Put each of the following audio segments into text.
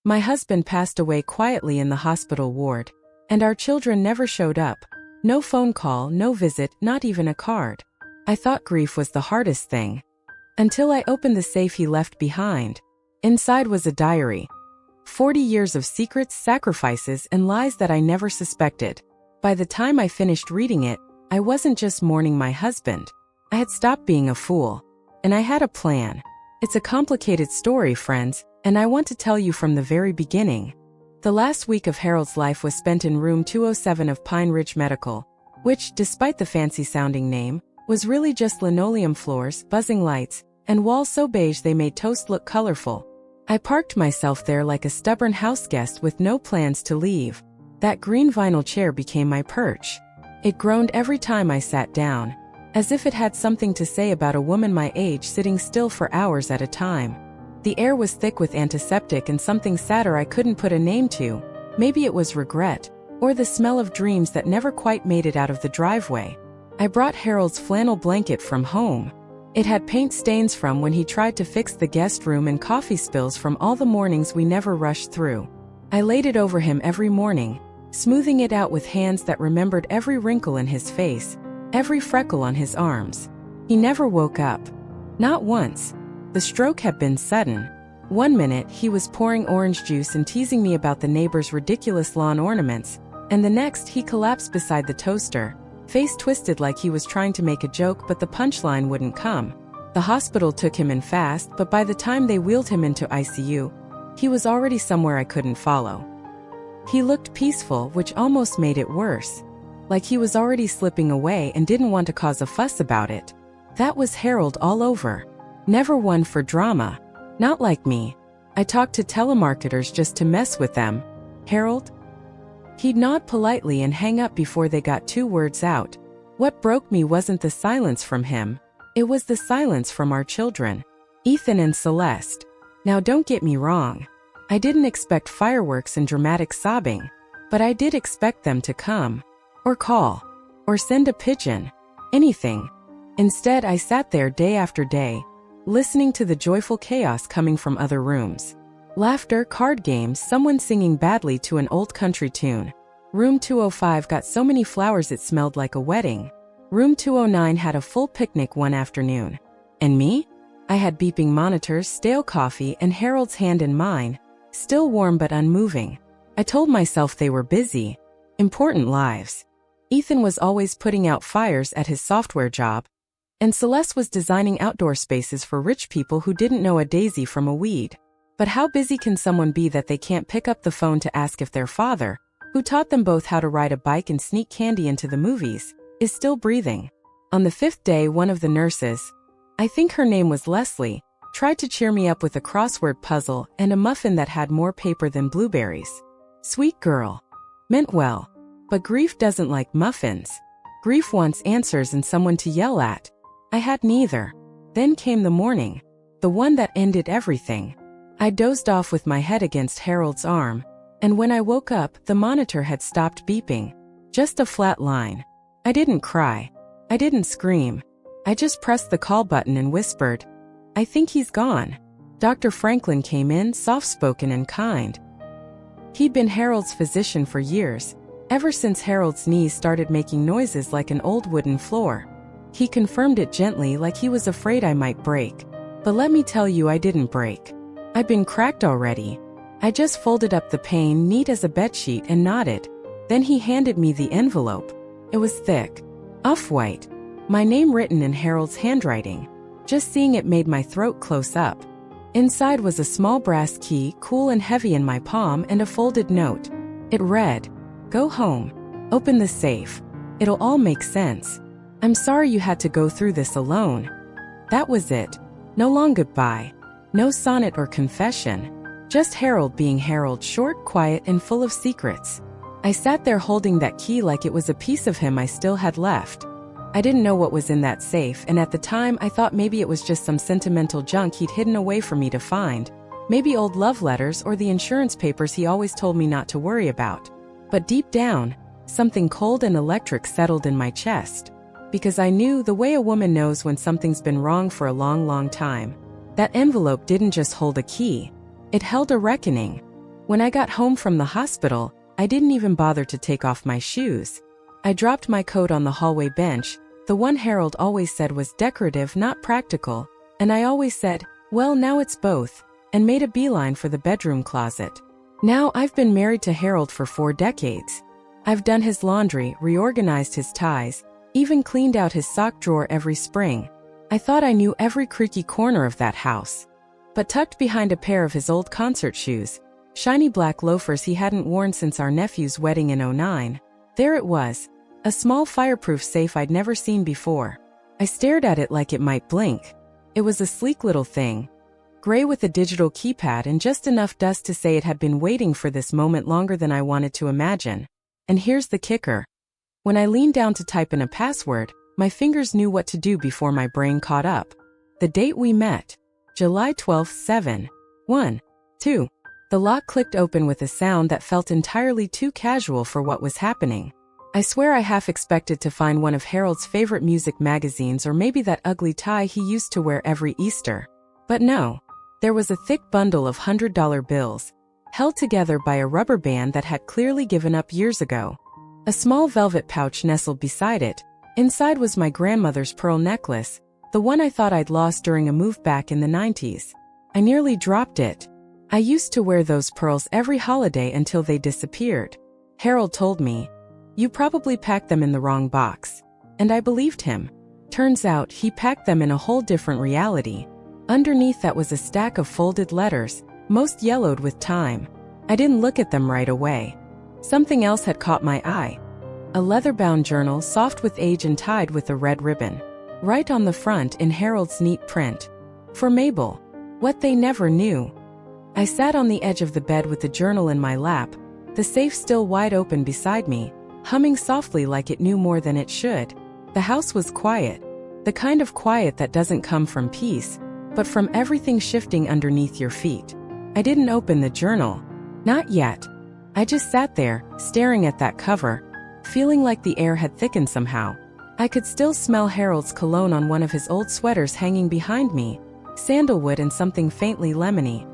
My husband passed away quietly in the hospital ward, and our children never showed up. No phone call, no visit, not even a card. I thought grief was the hardest thing. Until I opened the safe he left behind. Inside was a diary. 40 years of secrets, sacrifices, and lies that I never suspected. By the time I finished reading it, I wasn't just mourning my husband. I had stopped being a fool. And I had a plan. It's a complicated story, friends, and I want to tell you from the very beginning. The last week of Harold's life was spent in room 207 of Pine Ridge Medical, which, despite the fancy-sounding name, was really just linoleum floors, buzzing lights, and walls so beige they made toast look colorful. I parked myself there like a stubborn houseguest with no plans to leave. That green vinyl chair became my perch. It groaned every time I sat down, as if it had something to say about a woman my age sitting still for hours at a time. The air was thick with antiseptic and something sadder I couldn't put a name to. Maybe it was regret, or the smell of dreams that never quite made it out of the driveway. I brought Harold's flannel blanket from home. It had paint stains from when he tried to fix the guest room and coffee spills from all the mornings we never rushed through. I laid it over him every morning, smoothing it out with hands that remembered every wrinkle in his face, every freckle on his arms. He never woke up. Not once. The stroke had been sudden. One minute, he was pouring orange juice and teasing me about the neighbor's ridiculous lawn ornaments, and the next, he collapsed beside the toaster, face twisted like he was trying to make a joke but the punchline wouldn't come. The hospital took him in fast, but by the time they wheeled him into ICU, he was already somewhere I couldn't follow. He looked peaceful, which almost made it worse. Like he was already slipping away and didn't want to cause a fuss about it. That was Harold all over. Never one for drama. Not like me. I talked to telemarketers just to mess with them. Harold? He'd nod politely and hang up before they got 2 words out. What broke me wasn't the silence from him. It was the silence from our children. Ethan and Celeste. Now don't get me wrong. I didn't expect fireworks and dramatic sobbing. But I did expect them to come. Or call. Or send a pigeon. Anything. Instead, I sat there day after day, listening to the joyful chaos coming from other rooms. Laughter, card games, someone singing badly to an old country tune. Room 205 got so many flowers it smelled like a wedding. Room 209 had a full picnic one afternoon. And me? I had beeping monitors, stale coffee, and Harold's hand in mine, still warm but unmoving. I told myself they were busy. Important lives. Ethan was always putting out fires at his software job, and Celeste was designing outdoor spaces for rich people who didn't know a daisy from a weed. But how busy can someone be that they can't pick up the phone to ask if their father, who taught them both how to ride a bike and sneak candy into the movies, is still breathing? On the 5th day, one of the nurses, I think her name was Leslie, tried to cheer me up with a crossword puzzle and a muffin that had more paper than blueberries. Sweet girl. Meant well. But grief doesn't like muffins. Grief wants answers and someone to yell at. I had neither. Then came the morning. The one that ended everything. I dozed off with my head against Harold's arm, and when I woke up, the monitor had stopped beeping. Just a flat line. I didn't cry. I didn't scream. I just pressed the call button and whispered, "I think he's gone." Dr. Franklin came in, soft-spoken and kind. He'd been Harold's physician for years, ever since Harold's knees started making noises like an old wooden floor. He confirmed it gently like he was afraid I might break. But let me tell you, I didn't break. I'd been cracked already. I just folded up the pane neat as a bedsheet and nodded. Then he handed me the envelope. It was thick. Off-white. My name written in Harold's handwriting. Just seeing it made my throat close up. Inside was a small brass key, cool and heavy in my palm, and a folded note. It read, "Go home. Open the safe. It'll all make sense. I'm sorry you had to go through this alone." That was it. No long goodbye. No sonnet or confession. Just Harold being Harold, short, quiet, and full of secrets. I sat there holding that key like it was a piece of him I still had left. I didn't know what was in that safe, and at the time I thought maybe it was just some sentimental junk he'd hidden away for me to find. Maybe old love letters or the insurance papers he always told me not to worry about. But deep down, something cold and electric settled in my chest. Because I knew, the way a woman knows when something's been wrong for a long, long time. That envelope didn't just hold a key. It held a reckoning. When I got home from the hospital, I didn't even bother to take off my shoes. I dropped my coat on the hallway bench, the one Harold always said was decorative, not practical, and I always said, well, now it's both, and made a beeline for the bedroom closet. Now I've been married to Harold for 4 decades. I've done his laundry, reorganized his ties, even cleaned out his sock drawer every spring. I thought I knew every creaky corner of that house. But tucked behind a pair of his old concert shoes, shiny black loafers he hadn't worn since our nephew's wedding in '09, there it was, a small fireproof safe I'd never seen before. I stared at it like it might blink. It was a sleek little thing, gray with a digital keypad and just enough dust to say it had been waiting for this moment longer than I wanted to imagine. And here's the kicker. When I leaned down to type in a password, my fingers knew what to do before my brain caught up. The date we met. July 12th, 7:1:2. The lock clicked open with a sound that felt entirely too casual for what was happening. I swear I half expected to find one of Harold's favorite music magazines or maybe that ugly tie he used to wear every Easter. But no. There was a thick bundle of $100 bills, held together by a rubber band that had clearly given up years ago. A small velvet pouch nestled beside it. Inside was my grandmother's pearl necklace, the one I thought I'd lost during a move back in the 90s. I nearly dropped it. I used to wear those pearls every holiday until they disappeared. Harold told me, "You probably packed them in the wrong box." And I believed him. Turns out he packed them in a whole different reality. Underneath that was a stack of folded letters, most yellowed with time. I didn't look at them right away. Something else had caught my eye. A leather-bound journal, soft with age and tied with a red ribbon. Right on the front in Harold's neat print. For Mabel. What they never knew. I sat on the edge of the bed with the journal in my lap, the safe still wide open beside me, humming softly like it knew more than it should. The house was quiet. The kind of quiet that doesn't come from peace, but from everything shifting underneath your feet. I didn't open the journal. Not yet. I just sat there, staring at that cover, feeling like the air had thickened somehow. I could still smell Harold's cologne on one of his old sweaters hanging behind me, sandalwood and something faintly lemony.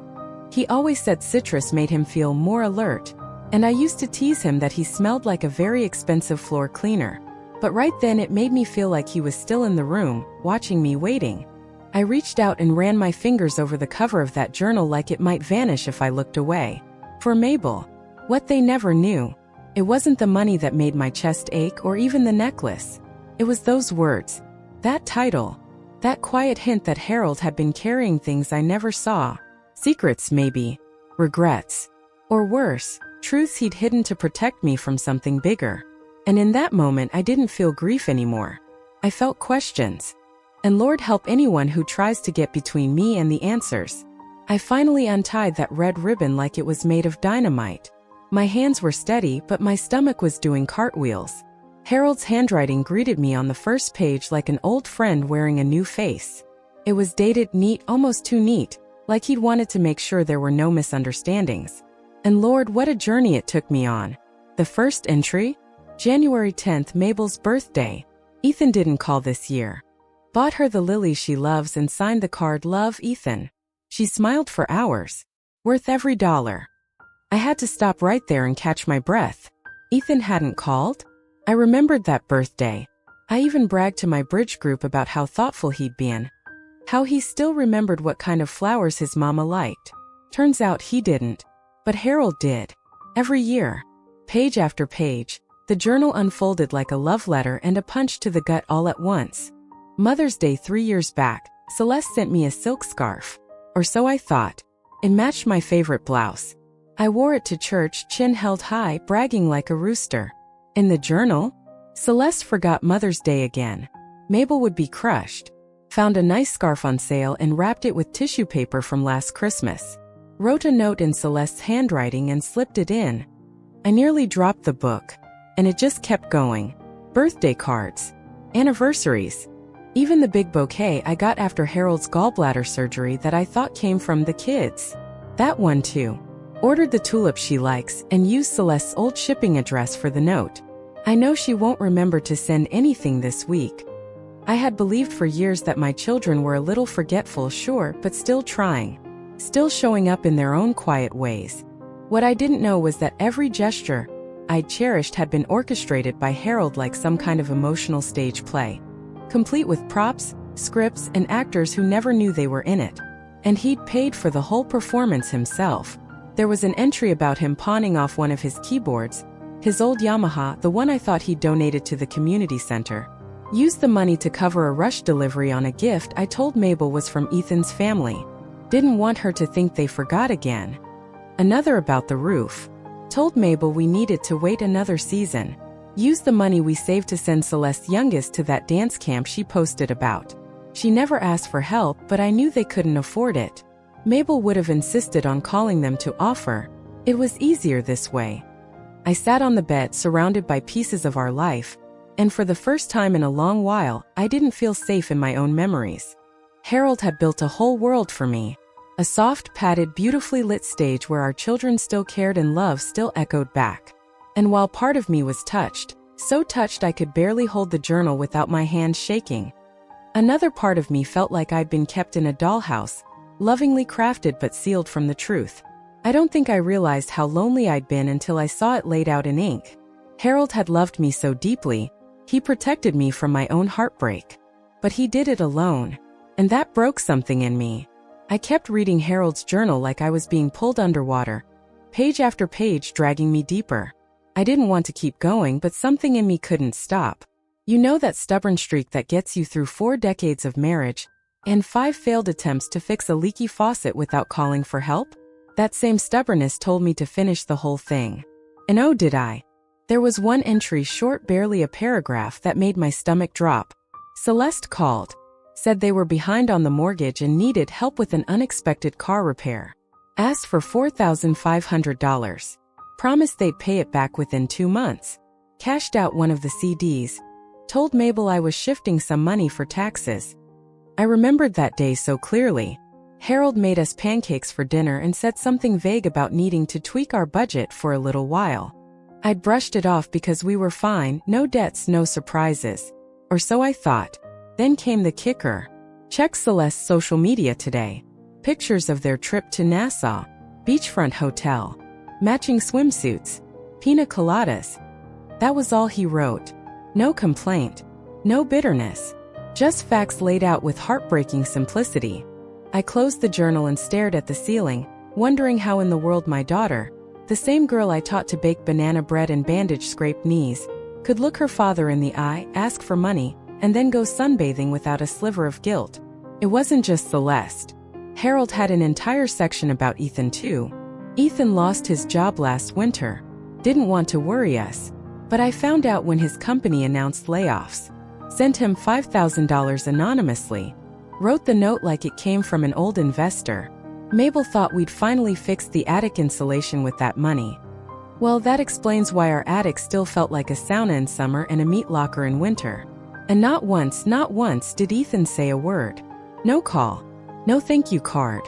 He always said citrus made him feel more alert, and I used to tease him that he smelled like a very expensive floor cleaner. But right then it made me feel like he was still in the room, watching me, waiting. I reached out and ran my fingers over the cover of that journal like it might vanish if I looked away. For Mabel. What they never knew. It wasn't the money that made my chest ache or even the necklace. It was those words. That title. That quiet hint that Harold had been carrying things I never saw. Secrets, maybe. Regrets. Or worse, truths he'd hidden to protect me from something bigger. And in that moment I didn't feel grief anymore. I felt questions. And Lord help anyone who tries to get between me and the answers. I finally untied that red ribbon like it was made of dynamite. My hands were steady, but my stomach was doing cartwheels. Harold's handwriting greeted me on the first page like an old friend wearing a new face. It was dated neat, almost too neat, like he'd wanted to make sure there were no misunderstandings. And Lord, what a journey it took me on. The first entry? January 10th, Mabel's birthday. Ethan didn't call this year. Bought her the lilies she loves and signed the card, "Love, Ethan." She smiled for hours. Worth every dollar. I had to stop right there and catch my breath. Ethan hadn't called? I remembered that birthday. I even bragged to my bridge group about how thoughtful he'd been. How he still remembered what kind of flowers his mama liked. Turns out he didn't. But Harold did. Every year. Page after page, the journal unfolded like a love letter and a punch to the gut all at once. Mother's Day 3 years back, Celeste sent me a silk scarf. Or so I thought. It matched my favorite blouse. I wore it to church, chin held high, bragging like a rooster. In the journal, Celeste forgot Mother's Day again. Mabel would be crushed. Found a nice scarf on sale and wrapped it with tissue paper from last Christmas. Wrote a note in Celeste's handwriting and slipped it in. I nearly dropped the book. And it just kept going. Birthday cards. Anniversaries. Even the big bouquet I got after Harold's gallbladder surgery that I thought came from the kids. That one too. Ordered the tulips she likes and used Celeste's old shipping address for the note. I know she won't remember to send anything this week. I had believed for years that my children were a little forgetful, sure, but still trying. Still showing up in their own quiet ways. What I didn't know was that every gesture I'd cherished had been orchestrated by Harold like some kind of emotional stage play, complete with props, scripts, and actors who never knew they were in it. And he'd paid for the whole performance himself. There was an entry about him pawning off one of his keyboards, his old Yamaha, the one I thought he'd donated to the community center. Used the money to cover a rush delivery on a gift I told Mabel was from Ethan's family. Didn't want her to think they forgot again. Another about the roof. Told Mabel we needed to wait another season. Used the money we saved to send Celeste's youngest to that dance camp she posted about. She never asked for help, but I knew they couldn't afford it. Mabel would have insisted on calling them to offer. It was easier this way. I sat on the bed surrounded by pieces of our life, and for the first time in a long while, I didn't feel safe in my own memories. Harold had built a whole world for me. A soft, padded, beautifully lit stage where our children still cared and love still echoed back. And while part of me was touched, so touched I could barely hold the journal without my hands shaking, another part of me felt like I'd been kept in a dollhouse, lovingly crafted but sealed from the truth. I don't think I realized how lonely I'd been until I saw it laid out in ink. Harold had loved me so deeply, he protected me from my own heartbreak. But he did it alone. And that broke something in me. I kept reading Harold's journal like I was being pulled underwater, page after page dragging me deeper. I didn't want to keep going, but something in me couldn't stop. You know that stubborn streak that gets you through 4 decades of marriage and 5 failed attempts to fix a leaky faucet without calling for help? That same stubbornness told me to finish the whole thing. And oh, did I. There was one entry, short, barely a paragraph, that made my stomach drop. Celeste called. Said they were behind on the mortgage and needed help with an unexpected car repair. Asked for $4,500. Promised they'd pay it back within 2 months. Cashed out one of the CDs. Told Mabel I was shifting some money for taxes. I remembered that day so clearly. Harold made us pancakes for dinner and said something vague about needing to tweak our budget for a little while. I'd brushed it off because we were fine, no debts, no surprises. Or so I thought. Then came the kicker. Check Celeste's social media today. Pictures of their trip to Nassau, beachfront hotel, matching swimsuits, pina coladas. That was all he wrote. No complaint, no bitterness. Just facts laid out with heartbreaking simplicity. I closed the journal and stared at the ceiling, wondering how in the world my daughter, the same girl I taught to bake banana bread and bandage scraped knees, could look her father in the eye, ask for money, and then go sunbathing without a sliver of guilt. It wasn't just Celeste. Harold had an entire section about Ethan too. Ethan lost his job last winter. Didn't want to worry us. But I found out when his company announced layoffs. Sent him $5,000 anonymously. Wrote the note like it came from an old investor. Mabel thought we'd finally fixed the attic insulation with that money. Well, that explains why our attic still felt like a sauna in summer and a meat locker in winter. And not once did Ethan say a word. No call. No thank you card.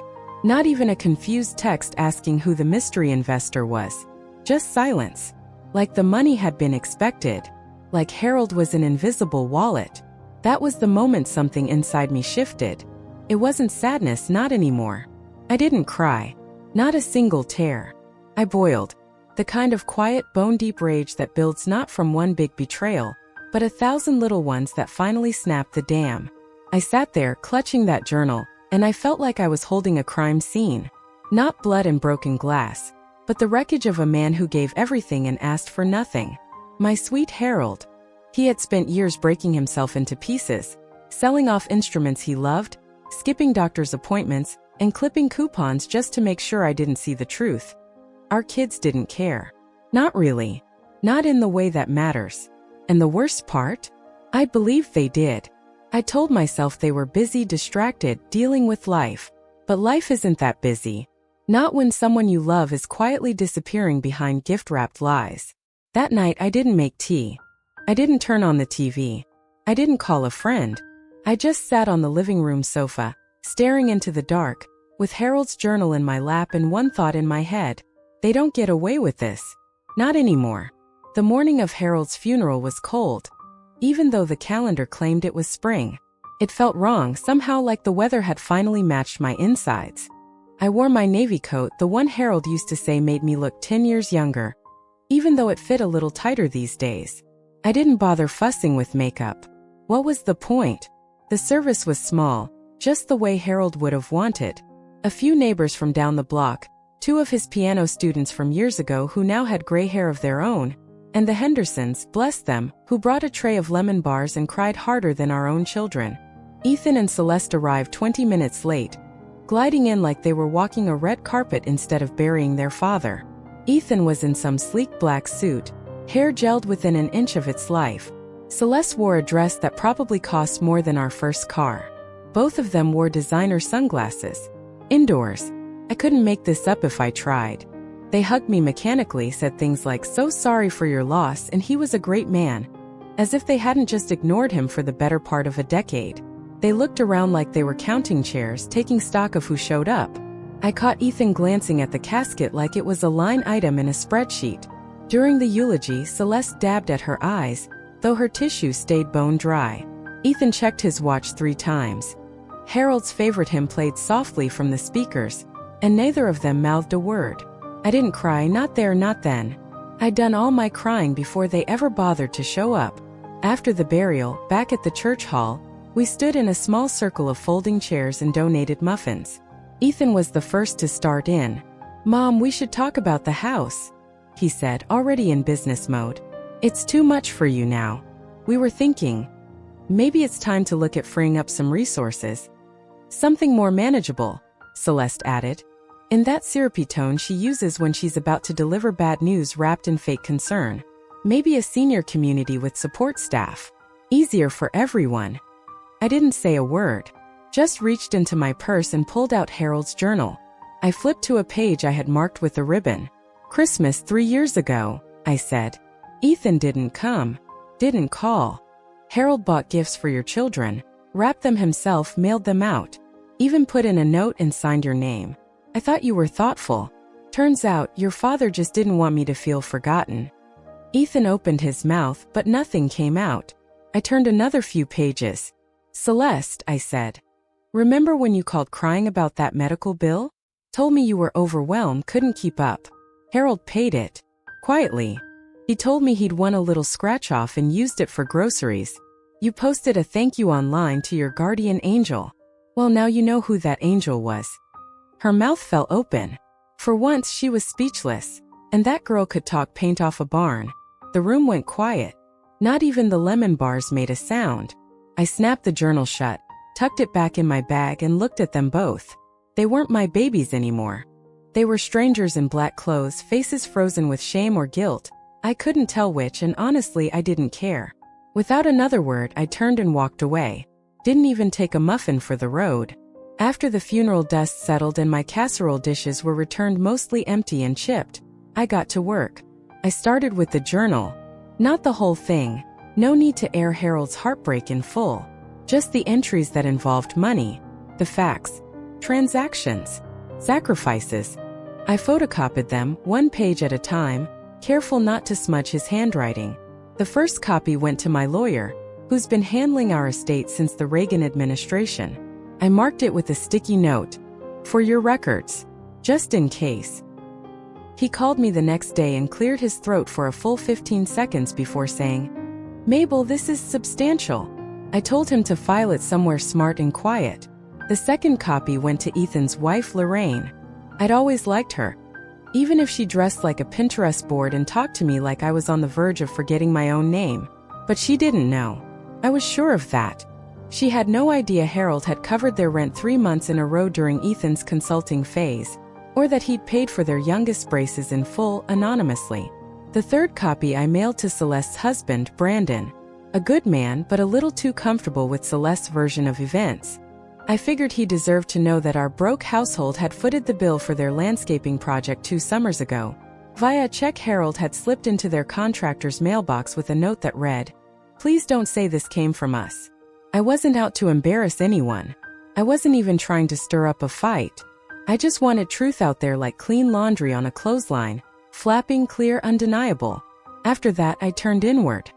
Not even a confused text asking who the mystery investor was. Just silence. Like the money had been expected. Like Harold was an invisible wallet. That was the moment something inside me shifted. It wasn't sadness, not anymore. I didn't cry. Not a single tear. I boiled. The kind of quiet, bone-deep rage that builds not from one big betrayal, but 1,000 little ones that finally snapped the dam. I sat there, clutching that journal, and I felt like I was holding a crime scene. Not blood and broken glass, but the wreckage of a man who gave everything and asked for nothing. My sweet Harold. He had spent years breaking himself into pieces, selling off instruments he loved, skipping doctor's appointments, and clipping coupons just to make sure I didn't see the truth. Our kids didn't care. Not really. Not in the way that matters. And the worst part? I believed they did. I told myself they were busy, distracted, dealing with life. But life isn't that busy. Not when someone you love is quietly disappearing behind gift-wrapped lies. That night I didn't make tea. I didn't turn on the TV. I didn't call a friend. I just sat on the living room sofa, staring into the dark, with Harold's journal in my lap and one thought in my head. They don't get away with this. Not anymore. The morning of Harold's funeral was cold. Even though the calendar claimed it was spring. It felt wrong, somehow like the weather had finally matched my insides. I wore my navy coat, the one Harold used to say made me look 10 years younger, even though it fit a little tighter these days. I didn't bother fussing with makeup. What was the point? The service was small, just the way Harold would have wanted. A few neighbors from down the block, 2 of his piano students from years ago who now had gray hair of their own, and the Hendersons, bless them, who brought a tray of lemon bars and cried harder than our own children. Ethan and Celeste arrived 20 minutes late, gliding in like they were walking a red carpet instead of burying their father. Ethan was in some sleek black suit, hair gelled within an inch of its life. Celeste wore a dress that probably cost more than our first car. Both of them wore designer sunglasses. Indoors. I couldn't make this up if I tried. They hugged me mechanically, said things like, "So sorry for your loss," and "He was a great man," as if they hadn't just ignored him for the better part of a decade. They looked around like they were counting chairs, taking stock of who showed up. I caught Ethan glancing at the casket like it was a line item in a spreadsheet. During the eulogy, Celeste dabbed at her eyes, though her tissue stayed bone dry. Ethan checked his watch 3 times. Harold's favorite hymn played softly from the speakers, and neither of them mouthed a word. I didn't cry, not there, not then. I'd done all my crying before they ever bothered to show up. After the burial, back at the church hall, we stood in a small circle of folding chairs and donated muffins. Ethan was the first to start in. "Mom, we should talk about the house," he said, already in business mode. "It's too much for you now." We were thinking, maybe it's time to look at freeing up some resources. "Something more manageable," Celeste added, in that syrupy tone she uses when she's about to deliver bad news wrapped in fake concern. "Maybe a senior community with support staff. Easier for everyone." I didn't say a word, just reached into my purse and pulled out Harold's journal. I flipped to a page I had marked with a ribbon. "Christmas 3 years ago," I said. "Ethan didn't come. Didn't call. Harold bought gifts for your children, wrapped them himself, mailed them out. Even put in a note and signed your name. I thought you were thoughtful. Turns out, your father just didn't want me to feel forgotten." Ethan opened his mouth, but nothing came out. I turned another few pages. "Celeste," I said. "Remember when you called crying about that medical bill? Told me you were overwhelmed, couldn't keep up. Harold paid it. Quietly. He told me he'd won a little scratch-off and used it for groceries. You posted a thank you online to your guardian angel. Well, now you know who that angel was." Her mouth fell open. For once she was speechless. And that girl could talk paint off a barn. The room went quiet. Not even the lemon bars made a sound. I snapped the journal shut, tucked it back in my bag and looked at them both. They weren't my babies anymore. They were strangers in black clothes, faces frozen with shame or guilt. I couldn't tell which, and honestly I didn't care. Without another word, I turned and walked away. Didn't even take a muffin for the road. After the funeral dust settled and my casserole dishes were returned mostly empty and chipped, I got to work. I started with the journal. Not the whole thing. No need to air Harold's heartbreak in full. Just the entries that involved money, the facts, transactions, sacrifices. I photocopied them, 1 page at a time, careful not to smudge his handwriting. The first copy went to my lawyer, who's been handling our estate since the Reagan administration. I marked it with a sticky note. "For your records. Just in case." He called me the next day and cleared his throat for a full 15 seconds before saying, "Mabel, this is substantial." I told him to file it somewhere smart and quiet. The second copy went to Ethan's wife, Lorraine. I'd always liked her, even if she dressed like a Pinterest board and talked to me like I was on the verge of forgetting my own name. But she didn't know. I was sure of that. She had no idea Harold had covered their rent 3 months in a row during Ethan's consulting phase, or that he'd paid for their youngest braces in full, anonymously. The third copy I mailed to Celeste's husband, Brandon. A good man, but a little too comfortable with Celeste's version of events. I figured he deserved to know that our broke household had footed the bill for their landscaping project 2 summers ago. Via a check Harold had slipped into their contractor's mailbox with a note that read, "Please don't say this came from us." I wasn't out to embarrass anyone. I wasn't even trying to stir up a fight. I just wanted truth out there like clean laundry on a clothesline, flapping, clear, undeniable. After that, I turned inward.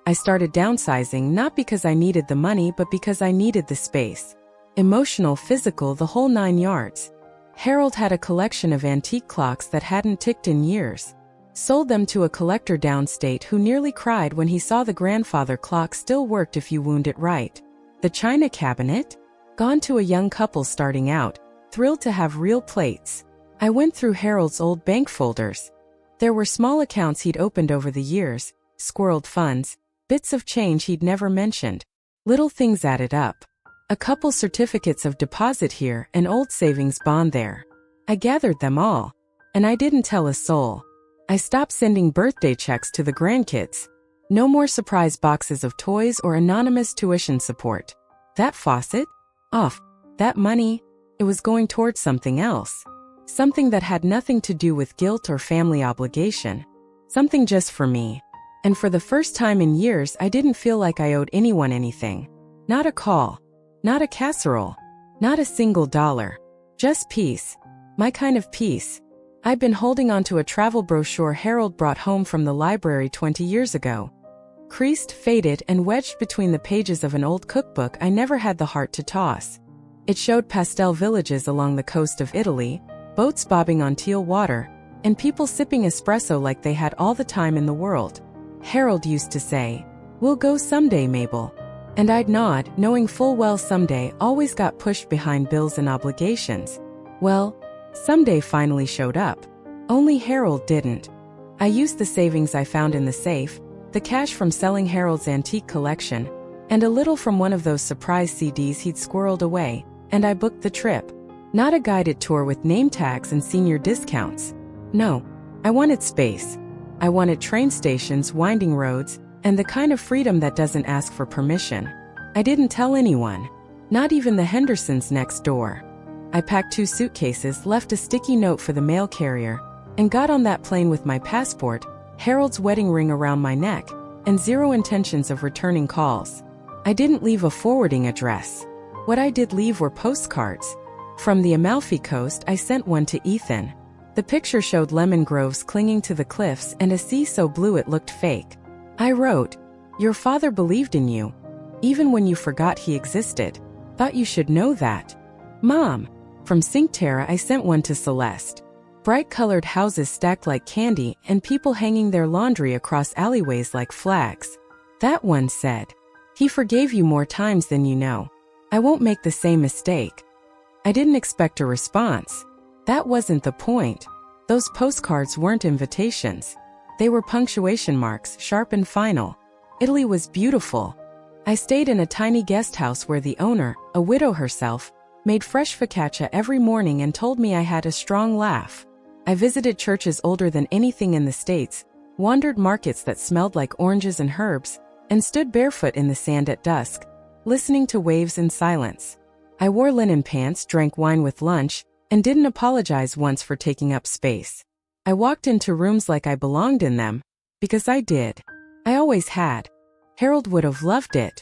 I started downsizing, not because I needed the money but because I needed the space. Emotional, physical, the whole 9 yards. Harold had a collection of antique clocks that hadn't ticked in years. Sold them to a collector downstate who nearly cried when he saw the grandfather clock still worked if you wound it right. The china cabinet? Gone to a young couple starting out, thrilled to have real plates. I went through Harold's old bank folders. There were small accounts he'd opened over the years, squirreled funds, bits of change he'd never mentioned. Little things added up. A couple certificates of deposit here, an old savings bond there. I gathered them all. And I didn't tell a soul. I stopped sending birthday checks to the grandkids. No more surprise boxes of toys or anonymous tuition support. That faucet? Off. That money? It was going towards something else. Something that had nothing to do with guilt or family obligation. Something just for me. And for the first time in years, I didn't feel like I owed anyone anything. Not a call. Not a casserole. Not a single dollar. Just peace. My kind of peace. I'd been holding on to a travel brochure Harold brought home from the library 20 years ago. Creased, faded, and wedged between the pages of an old cookbook I never had the heart to toss. It showed pastel villages along the coast of Italy, boats bobbing on teal water, and people sipping espresso like they had all the time in the world. Harold used to say, "We'll go someday, Mabel." And I'd nod, knowing full well someday always got pushed behind bills and obligations. Well, someday finally showed up. Only Harold didn't. I used the savings I found in the safe, the cash from selling Harold's antique collection, and a little from one of those surprise CDs he'd squirreled away, and I booked the trip. Not a guided tour with name tags and senior discounts. No, I wanted space. I wanted train stations, winding roads, and the kind of freedom that doesn't ask for permission. I didn't tell anyone. Not even the Hendersons next door. I packed 2 suitcases, left a sticky note for the mail carrier, and got on that plane with my passport, Harold's wedding ring around my neck, and zero intentions of returning calls. I didn't leave a forwarding address. What I did leave were postcards. From the Amalfi Coast, I sent one to Ethan. The picture showed lemon groves clinging to the cliffs and a sea so blue it looked fake. I wrote, "Your father believed in you, even when you forgot he existed. Thought you should know that. Mom." From Cinque I sent one to Celeste. Bright-colored houses stacked like candy and people hanging their laundry across alleyways like flags. That one said, "He forgave you more times than you know. I won't make the same mistake." I didn't expect a response. That wasn't the point. Those postcards weren't invitations. They were punctuation marks, sharp and final. Italy was beautiful. I stayed in a tiny guest house where the owner, a widow herself, made fresh focaccia every morning and told me I had a strong laugh. I visited churches older than anything in the States, wandered markets that smelled like oranges and herbs, and stood barefoot in the sand at dusk, listening to waves in silence. I wore linen pants, drank wine with lunch, and didn't apologize once for taking up space. I walked into rooms like I belonged in them, because I did. I always had. Harold would have loved it.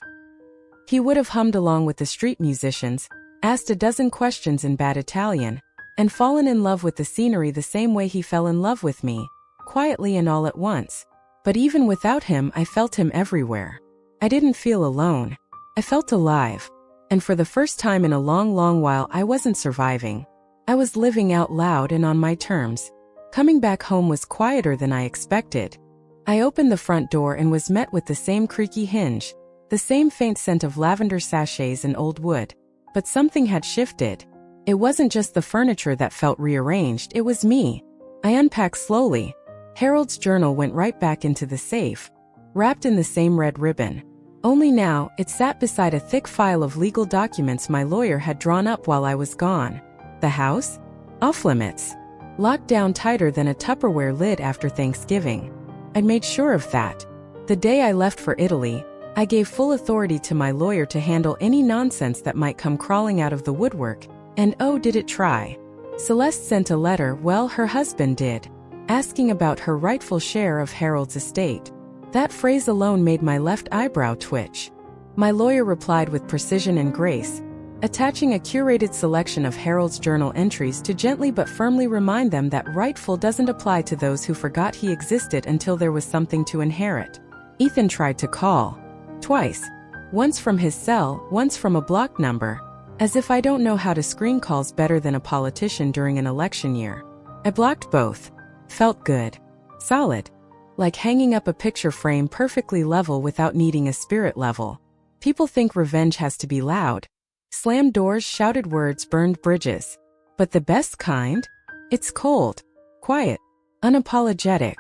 He would have hummed along with the street musicians, asked a dozen questions in bad Italian, and fallen in love with the scenery the same way he fell in love with me, quietly and all at once. But even without him, I felt him everywhere. I didn't feel alone. I felt alive. And for the first time in a long, long while, I wasn't surviving. I was living out loud and on my terms. Coming back home was quieter than I expected. I opened the front door and was met with the same creaky hinge, the same faint scent of lavender sachets and old wood. But something had shifted. It wasn't just the furniture that felt rearranged, it was me. I unpacked slowly. Harold's journal went right back into the safe, wrapped in the same red ribbon. Only now, it sat beside a thick file of legal documents my lawyer had drawn up while I was gone. The house? Off limits. Locked down tighter than a Tupperware lid after Thanksgiving. I'd made sure of that. The day I left for Italy, I gave full authority to my lawyer to handle any nonsense that might come crawling out of the woodwork, and oh did it try. Celeste sent a letter, well, her husband did, asking about her rightful share of Harold's estate. That phrase alone made my left eyebrow twitch. My lawyer replied with precision and grace, attaching a curated selection of Harold's journal entries to gently but firmly remind them that rightful doesn't apply to those who forgot he existed until there was something to inherit. Ethan tried to call. Twice. Once from his cell, once from a blocked number. As if I don't know how to screen calls better than a politician during an election year. I blocked both. Felt good. Solid. Like hanging up a picture frame perfectly level without needing a spirit level. People think revenge has to be loud. Slammed doors, shouted words, burned bridges. But the best kind? It's cold. Quiet. Unapologetic.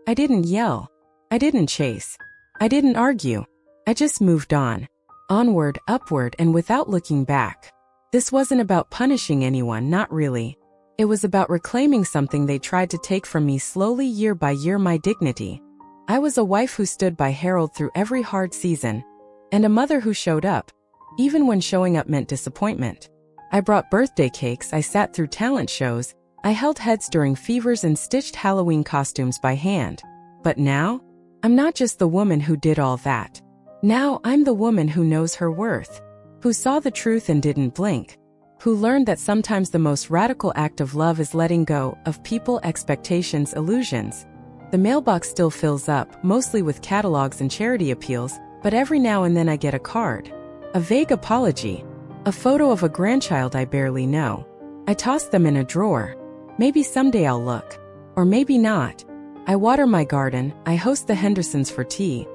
I didn't yell. I didn't chase. I didn't argue. I just moved on. Onward, upward, and without looking back. This wasn't about punishing anyone, not really. It was about reclaiming something they tried to take from me slowly, year by year, my dignity. I was a wife who stood by Harold through every hard season. And a mother who showed up, even when showing up meant disappointment. I brought birthday cakes, I sat through talent shows, I held heads during fevers and stitched Halloween costumes by hand. But now, I'm not just the woman who did all that. Now I'm the woman who knows her worth, who saw the truth and didn't blink, who learned that sometimes the most radical act of love is letting go of people, expectations, illusions. The mailbox still fills up, mostly with catalogs and charity appeals, but every now and then I get a card, a vague apology, a photo of a grandchild I barely know. I toss them in a drawer. Maybe someday I'll look, or maybe not. I water my garden, I host the Hendersons for tea.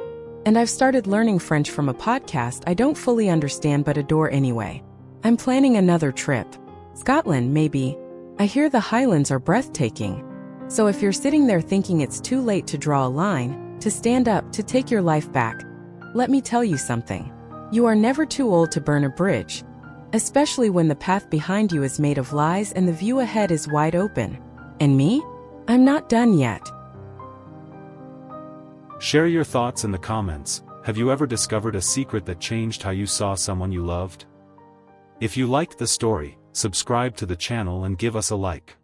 And I've started learning French from a podcast I don't fully understand but adore anyway. I'm planning another trip. Scotland, maybe. I hear the Highlands are breathtaking. So if you're sitting there thinking it's too late to draw a line, to stand up, to take your life back, let me tell you something. You are never too old to burn a bridge. Especially when the path behind you is made of lies and the view ahead is wide open. And me? I'm not done yet. Share your thoughts in the comments. Have you ever discovered a secret that changed how you saw someone you loved? If you liked the story, subscribe to the channel and give us a like.